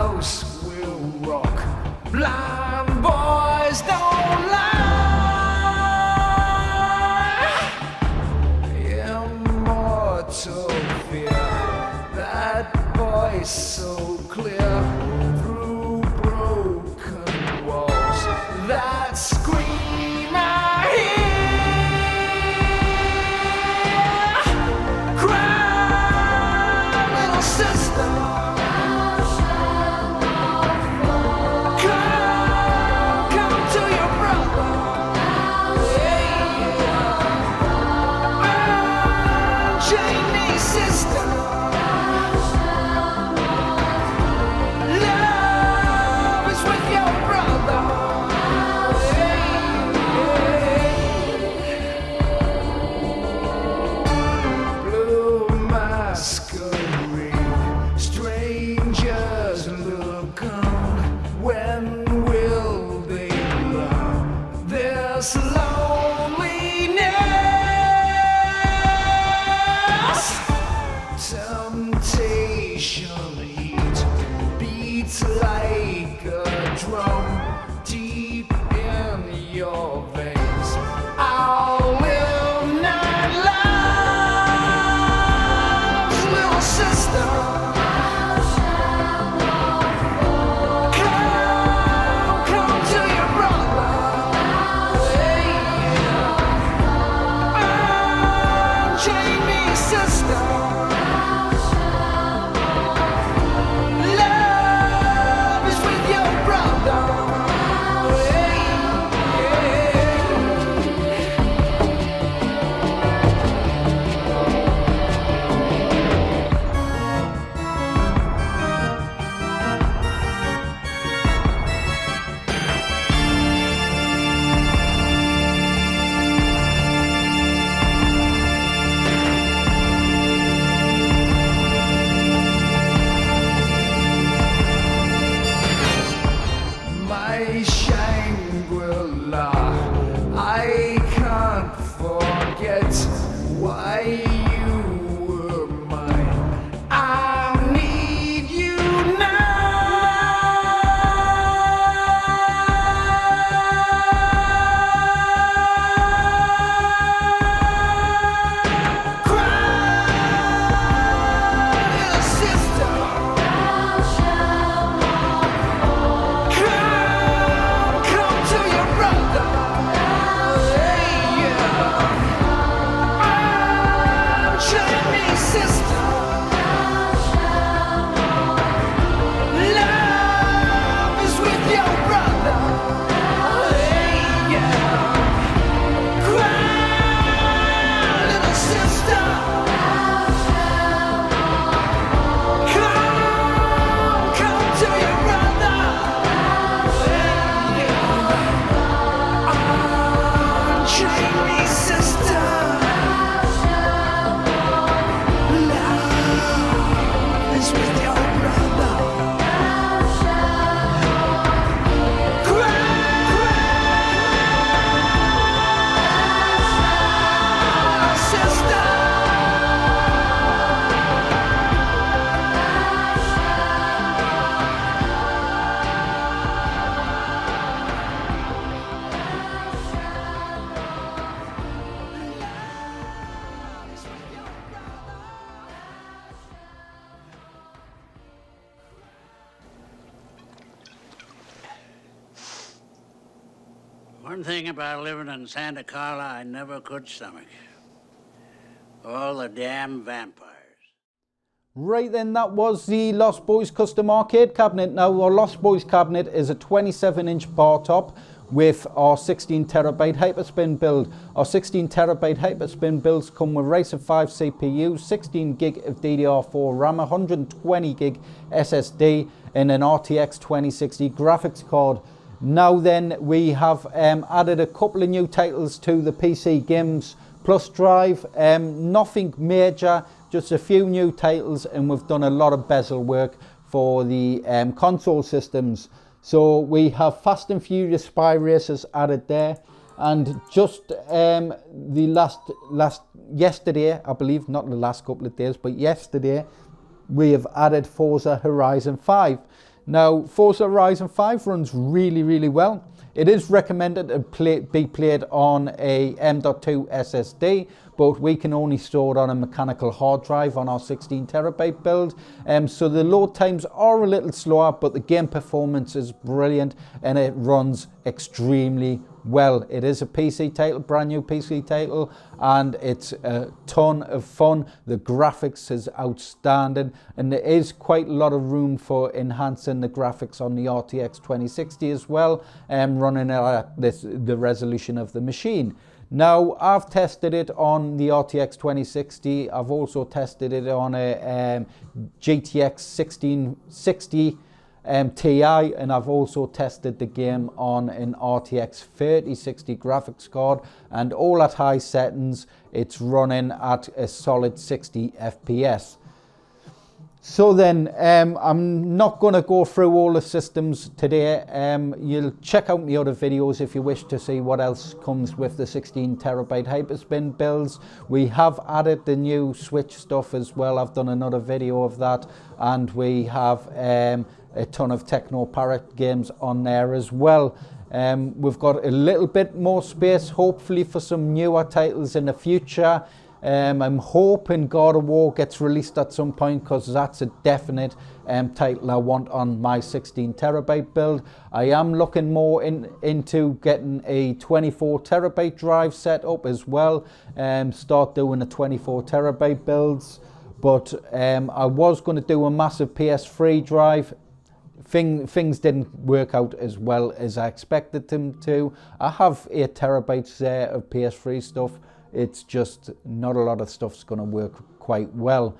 house will rock. Blind boys don't lie. Immortal fear, that voice so clear through broken walls. That scream I hear. Cry, little sister. Come to your brother. Unchain me, sister. Love is with your brother. Blue masquerade, strangers look on. When will they learn this loneliness? Temptation heat beats like a drum deep in your veins. I'll live 9 lives, little sister. Come to your brother. Unchain me, sister. Love is with your brother. My Shangri-La, I can't forget why you were mine. I need you now. Cry, little sister. Come to your brother. Unchain me, sister. Love is with your brother. Cry, little sister. Come to your brother. Unchain me, sister. Love is with your brother. Cry, sister. One thing about living in Santa Carla I never could stomach. All the damn vampires. Right then, that was the Lost Boys custom arcade cabinet. Now, our Lost Boys cabinet is a 27-inch bar top with our 16TB Hyperspin build. Our 16TB Hyperspin builds come with Ryzen 5 CPU, 16 gig of DDR4 RAM, 120 gig SSD, and an RTX 2060 graphics card. Now then, we have added a couple of new titles to the PC Games Plus drive. Nothing major, just a few new titles, and we've done a lot of bezel work for the console systems. So we have Fast and Furious Spy Racers added there, and just yesterday, I believe, not the last couple of days, but yesterday, we have added Forza Horizon 5. Now, Forza Horizon 5 runs really well. It is recommended to be played on a M.2 SSD, but we can only store it on a mechanical hard drive on our 16TB build. So the load times are a little slower, but the game performance is brilliant and it runs extremely well. It is a PC title, brand new PC title, and it's a ton of fun. The graphics is outstanding, and there is quite a lot of room for enhancing the graphics on the RTX 2060 as well, running at the resolution of the machine. Now, I've tested it on the RTX 2060. I've also tested it on a GTX 1660 Ti, and I've also tested the game on an RTX 3060 graphics card, and all at high settings it's running at a solid 60 FPS. So then, I'm not going to go through all the systems today. You'll check out the other videos if you wish to see what else comes with the 16TB Hyperspin builds. We have added the new Switch stuff as well. I've done another video of that, and we have a ton of TeknoParrot games on there as well. We've got a little bit more space, hopefully, for some newer titles in the future. I'm hoping God of War gets released at some point, because that's a definite title I want on my 16TB build. I am looking more into getting a 24TB drive set up as well, start doing the 24TB builds. But I was going to do a massive PS3 drive. Things didn't work out as well as I expected them to. I have 8TB there of PS3 stuff. It's just not a lot of stuff's going to work quite well.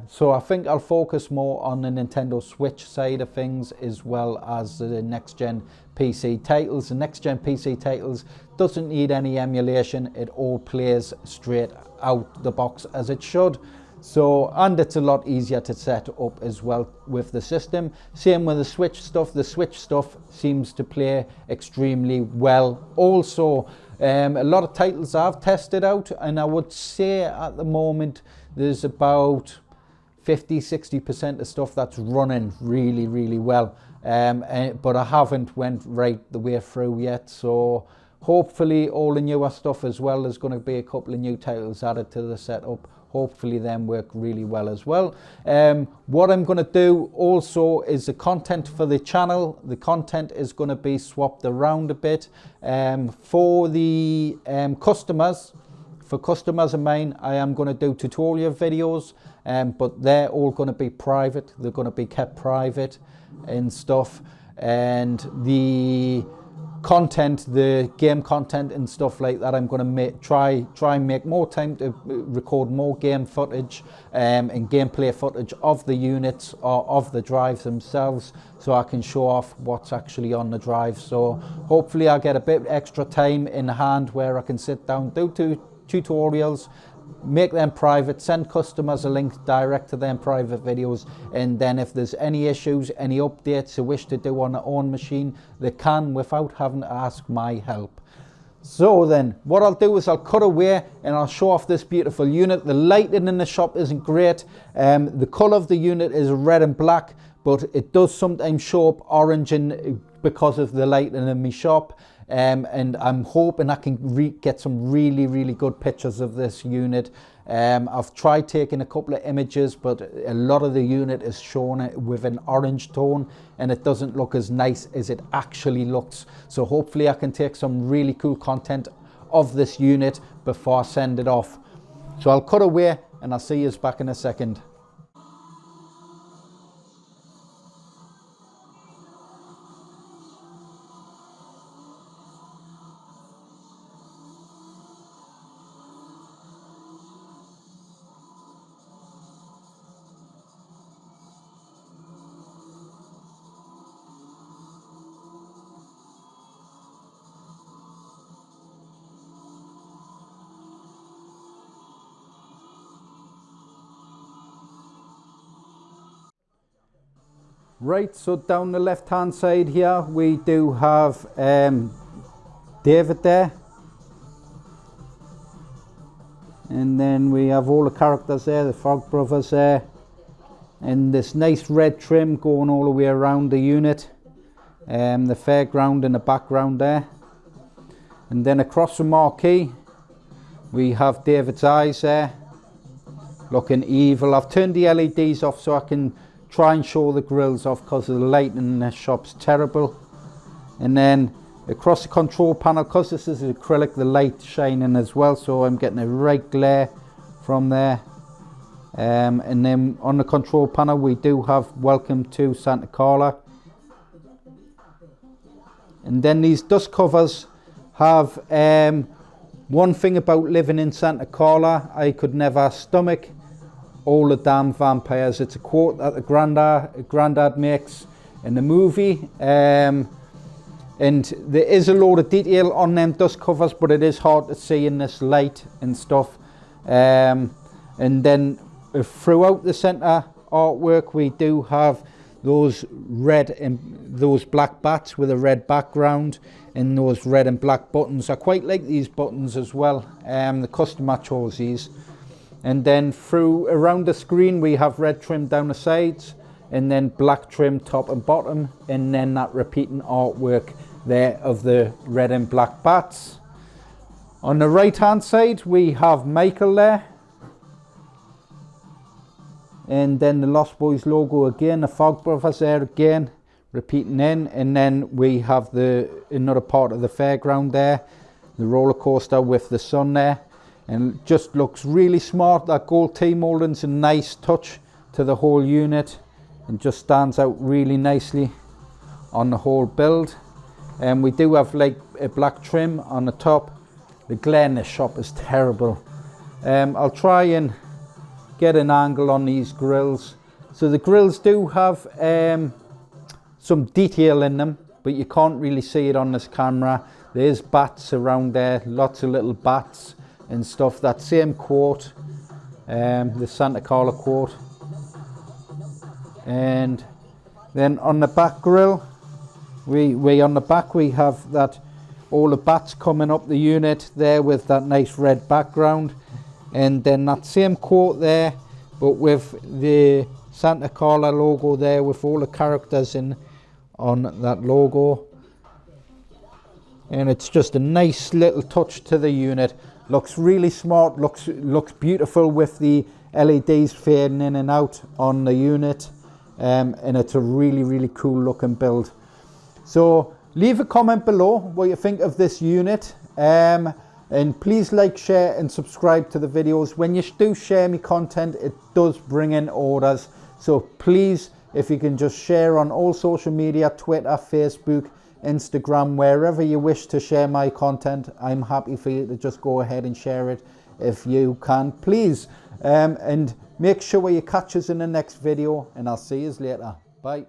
So I think I'll focus more on the Nintendo Switch side of things, as well as the next-gen PC titles. The next-gen PC titles doesn't need any emulation. It all plays straight out the box as it should. So, and it's a lot easier to set up as well with the system. Same with the Switch stuff. The Switch stuff seems to play extremely well also. A lot of titles I've tested out, and I would say at the moment there's about 50-60% of stuff that's running really well. But I haven't went right the way through yet. So hopefully all the newer stuff as well. There's going to be a couple of new titles added to the setup. Hopefully them work really well as well. What I'm going to do also is the content for the channel. The content is going to be swapped around a bit. For the customers of mine, I am going to do tutorial videos, but they're all going to be private. They're going to be kept private and stuff. And the content, the game content and stuff like that, I'm going to try and make more time to record more game footage and gameplay footage of the units or of the drives themselves, so I can show off what's actually on the drive. So hopefully I'll get a bit extra time in hand where I can sit down, do tutorials, make them private, send customers a link direct to them private videos, and then if there's any issues, any updates they wish to do on their own machine, they can without having to ask my help. So then what I'll do is I'll cut away and I'll show off this beautiful unit. The lighting in the shop isn't great. The colour of the unit is red and black, but it does sometimes show up orange because of the lighting in my shop. And I'm hoping I can get some really good pictures of this unit. I've tried taking a couple of images, but a lot of the unit is shown with an orange tone, and it doesn't look as nice as it actually looks. So hopefully I can take some really cool content of this unit before I send it off. So I'll cut away and I'll see you back in a second. Right, so down the left hand side here we do have David there, and then we have all the characters there, the Frog Brothers there, and this nice red trim going all the way around the unit, the fairground in the background there. And then across the marquee we have David's eyes there, looking evil. I've turned the LEDs off so I can try and show the grills off because the lighting in the shop's terrible. And then across the control panel, because this is acrylic, the light shining as well, so I'm getting a right glare from there. And then on the control panel we do have Welcome to Santa Carla. And then these dust covers have one thing about living in Santa Carla: I could never stomach all the damn vampires. It's a quote that the granddad makes in the movie. And there is a load of detail on them dust covers, but it is hard to see in this light and stuff. And then throughout the center artwork we do have those red and those black bats with a red background and those red and black buttons. I quite like these buttons as well. The customer chose these. And then around the screen we have red trim down the sides and then black trim top and bottom, and then that repeating artwork there of the red and black bats. On the right hand side we have Michael there, and then the Lost Boys logo again, the Fog Brothers there again repeating in, and then we have another part of the fairground there, the roller coaster with the sun there, and it just looks really smart. That gold T-molding's a nice touch to the whole unit and just stands out really nicely on the whole build. And we do have like a black trim on the top. The glare in the shop is terrible. I'll try and get an angle on these grills. So the grills do have some detail in them, but you can't really see it on this camera. There's bats around there, lots of little bats and stuff. That same quote, the Santa Carla quote. And then on the back grill, we on the back we have that all the bats coming up the unit there with that nice red background, and then that same quote there but with the Santa Carla logo there with all the characters in on that logo. And it's just a nice little touch to the unit. Looks really smart, looks beautiful with the LEDs fading in and out on the unit. And it's a really cool looking build. So leave a comment below what you think of this unit, and please like, share and subscribe to the videos. When you do share my content, it does bring in orders, so please, if you can just share on all social media, Twitter, Facebook, Instagram, wherever you wish to share my content, I'm happy for you to just go ahead and share it if you can, please. And make sure you catch us in the next video, and I'll see you later. Bye.